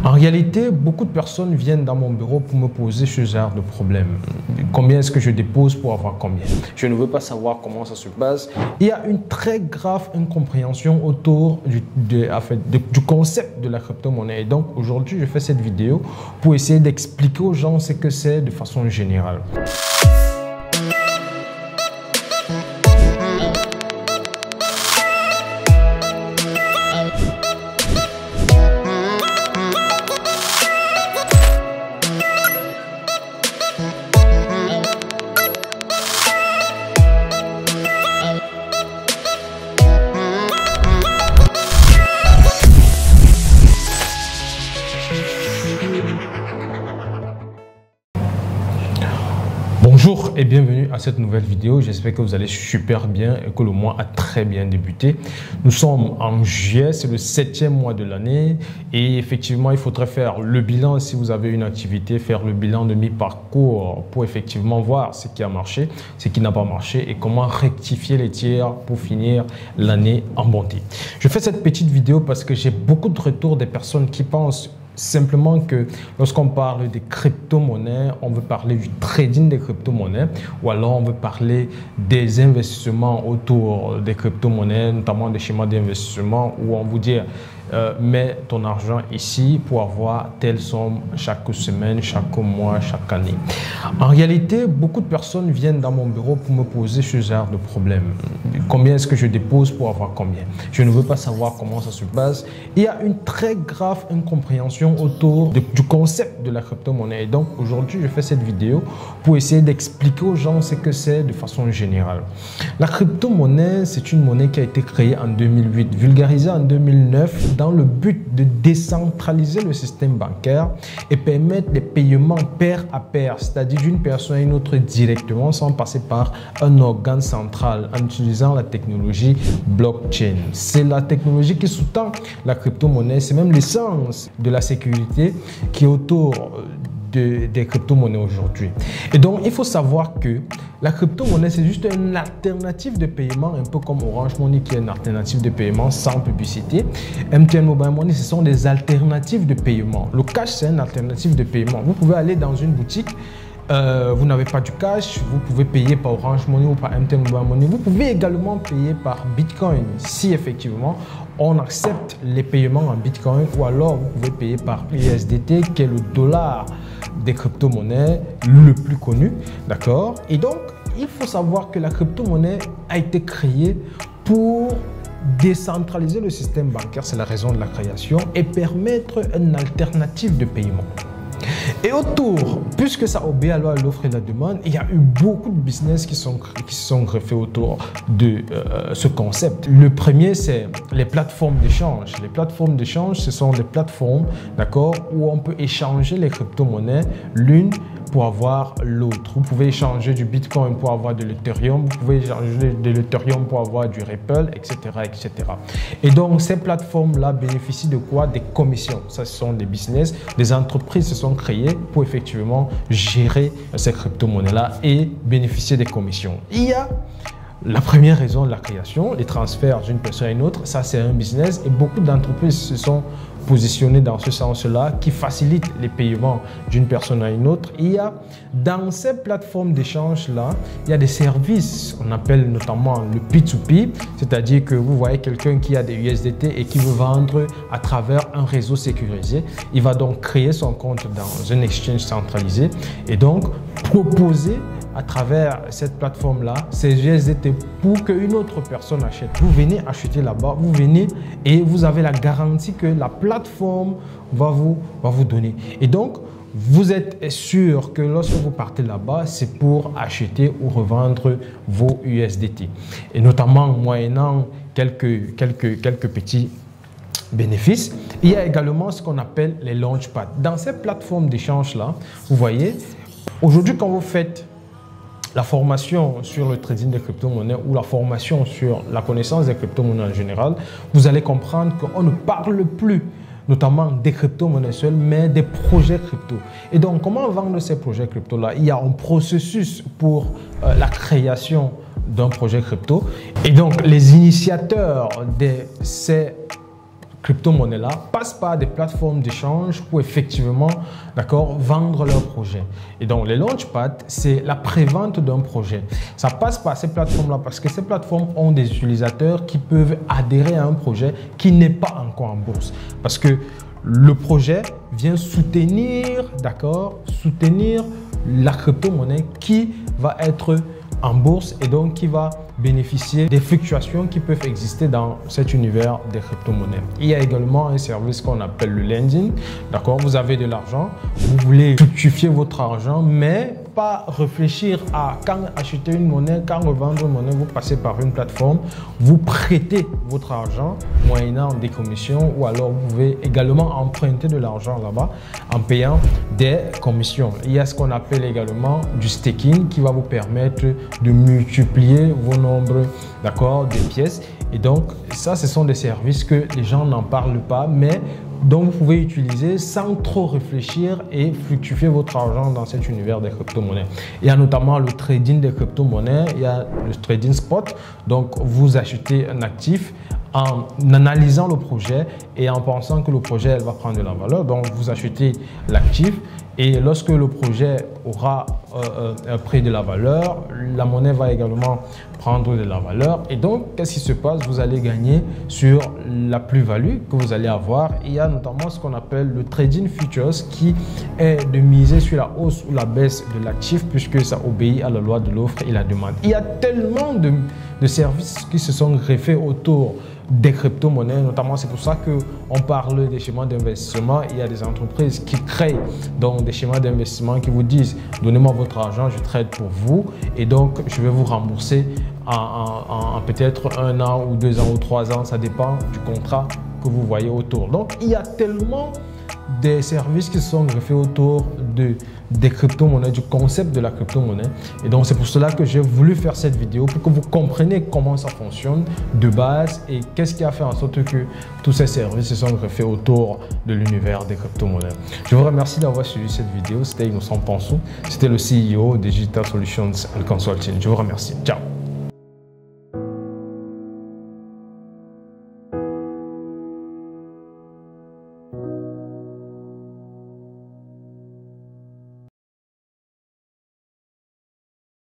En réalité, beaucoup de personnes viennent dans mon bureau pour me poser ce genre de problème. Combien est-ce que je dépose pour avoir combien? Je ne veux pas savoir comment ça se passe. Il y a une très grave incompréhension autour du concept de la crypto-monnaie. Et donc, aujourd'hui, je fais cette vidéo pour essayer d'expliquer aux gens ce que c'est de façon générale. Bonjour et bienvenue à cette nouvelle vidéo. J'espère que vous allez super bien et que le mois a très bien débuté. Nous sommes en juillet, c'est le 7e mois de l'année et effectivement, il faudrait faire le bilan si vous avez une activité, faire le bilan de mi-parcours pour effectivement voir ce qui a marché, ce qui n'a pas marché et comment rectifier les tirs pour finir l'année en bonté. Je fais cette petite vidéo parce que j'ai beaucoup de retours des personnes qui pensent simplement que lorsqu'on parle des crypto-monnaies, on veut parler du trading des crypto-monnaies ou alors on veut parler des investissements autour des crypto-monnaies, notamment des schémas d'investissement où on vous dit mets ton argent ici pour avoir telle somme chaque semaine, chaque mois, chaque année. En réalité, beaucoup de personnes viennent dans mon bureau pour me poser ce genre de problème. Combien est-ce que je dépose pour avoir combien? Je ne veux pas savoir comment ça se passe. Il y a une très grave incompréhension autour du concept de la crypto-monnaie. Et donc, aujourd'hui, je fais cette vidéo pour essayer d'expliquer aux gens ce que c'est de façon générale. La crypto-monnaie, c'est une monnaie qui a été créée en 2008, vulgarisée en 2009, dans le but de décentraliser le système bancaire et permettre les paiements pair à pair, c'est-à-dire d'une personne à une autre directement sans passer par un organe central en utilisant la technologie blockchain. C'est la technologie qui sous-tend la crypto-monnaie, c'est même l'essence de la sécurité qui est autour des crypto-monnaies aujourd'hui. Et donc, il faut savoir que la crypto-monnaie, c'est juste une alternative de paiement, un peu comme Orange Money qui est une alternative de paiement sans publicité. MTN Mobile Money, ce sont des alternatives de paiement. Le cash, c'est une alternative de paiement. Vous pouvez aller dans une boutique, vous n'avez pas du cash, vous pouvez payer par Orange Money ou par MTN Mobile Money. Vous pouvez également payer par Bitcoin si effectivement on accepte les paiements en Bitcoin ou alors vous pouvez payer par USDT qui est le dollar des crypto-monnaies le plus connu, d'accord? Et donc, il faut savoir que la crypto-monnaie a été créée pour décentraliser le système bancaire, c'est la raison de la création, et permettre une alternative de paiement. Et autour, puisque ça obéit à l'offre et la demande, il y a eu beaucoup de business qui sont greffés autour de ce concept. Le premier, c'est les plateformes d'échange. Les plateformes d'échange, ce sont des plateformes, d'accord, où on peut échanger les crypto-monnaies l'une pour avoir l'autre. Vous pouvez échanger du Bitcoin pour avoir de l'Ethereum, vous pouvez échanger de l'Ethereum pour avoir du Ripple, etc., etc. Et donc, ces plateformes-là bénéficient de quoi? Des commissions. Ça, ce sont des business, des entreprises se sont créées pour effectivement gérer ces crypto-monnaies-là et bénéficier des commissions. Il y a la première raison de la création, les transferts d'une personne à une autre, ça c'est un business et beaucoup d'entreprises se sont positionnées dans ce sens-là qui facilite les paiements d'une personne à une autre. Il y a dans ces plateformes d'échange-là, il y a des services, on appelle notamment le P2P, c'est-à-dire que vous voyez quelqu'un qui a des USDT et qui veut vendre à travers un réseau sécurisé. Il va donc créer son compte dans un exchange centralisé et donc proposer à travers cette plateforme-là, ces USDT pour qu'une autre personne achète. Vous venez acheter là-bas, vous venez et vous avez la garantie que la plateforme va vous donner. Et donc, vous êtes sûr que lorsque vous partez là-bas, c'est pour acheter ou revendre vos USDT. Et notamment, moyennant quelques petits bénéfices, il y a également ce qu'on appelle les launchpads. Dans ces plateformes d'échange-là, vous voyez, aujourd'hui, quand vous faites la formation sur le trading des crypto-monnaies ou la formation sur la connaissance des crypto-monnaies en général, vous allez comprendre qu'on ne parle plus notamment des crypto-monnaies seules, mais des projets crypto. Et donc, comment vendre ces projets crypto-là? Il y a un processus pour la création d'un projet crypto. Et donc, les initiateurs de ces crypto-monnaies-là passent par des plateformes d'échange pour effectivement, d'accord, vendre leurs projets. Et donc, les launchpads, c'est la prévente d'un projet. Ça passe par ces plateformes-là parce que ces plateformes ont des utilisateurs qui peuvent adhérer à un projet qui n'est pas encore en bourse. Parce que le projet vient soutenir, d'accord, soutenir la crypto-monnaie qui va être en bourse et donc qui va bénéficier des fluctuations qui peuvent exister dans cet univers des crypto-monnaies. Il y a également un service qu'on appelle le lending. D'accord, vous avez de l'argent, vous voulez fructifier votre argent, mais pas réfléchir à quand acheter une monnaie, quand revendre une monnaie, vous passez par une plateforme, vous prêtez votre argent moyennant des commissions ou alors vous pouvez également emprunter de l'argent là-bas en payant des commissions. Il y a ce qu'on appelle également du staking qui va vous permettre de multiplier vos nombres, d'accord, des pièces. Et donc, ça, ce sont des services que les gens n'en parlent pas, mais dont vous pouvez utiliser sans trop réfléchir et fructifier votre argent dans cet univers des crypto-monnaies. Il y a notamment le trading des crypto-monnaies, il y a le trading spot. Donc, vous achetez un actif en analysant le projet et en pensant que le projet va prendre de la valeur. Donc, vous achetez l'actif et lorsque le projet aura pris de la valeur, la monnaie va également prendre de la valeur. Et donc, qu'est-ce qui se passe? Vous allez gagner sur la plus-value que vous allez avoir. Il y a notamment ce qu'on appelle le trading futures qui est de miser sur la hausse ou la baisse de l'actif puisque ça obéit à la loi de l'offre et la demande. Il y a tellement de services qui se sont greffés autour des crypto-monnaies, notamment c'est pour ça qu'on parle des schémas d'investissement. Il y a des entreprises qui créent donc des schémas d'investissement qui vous disent donnez-moi votre argent, je trade pour vous et donc je vais vous rembourser en peut-être 1 an ou 2 ans ou 3 ans, ça dépend du contrat que vous voyez autour. Donc il y a tellement des services qui se sont greffés autour des crypto-monnaies, du concept de la crypto-monnaie. Et donc, c'est pour cela que j'ai voulu faire cette vidéo pour que vous compreniez comment ça fonctionne de base et qu'est-ce qui a fait en sorte que tous ces services se sont greffés autour de l'univers des crypto-monnaies. Je vous remercie d'avoir suivi cette vidéo. C'était Innocent Pansou. C'était le CEO de Digital Solutions and Consulting. Je vous remercie. Ciao.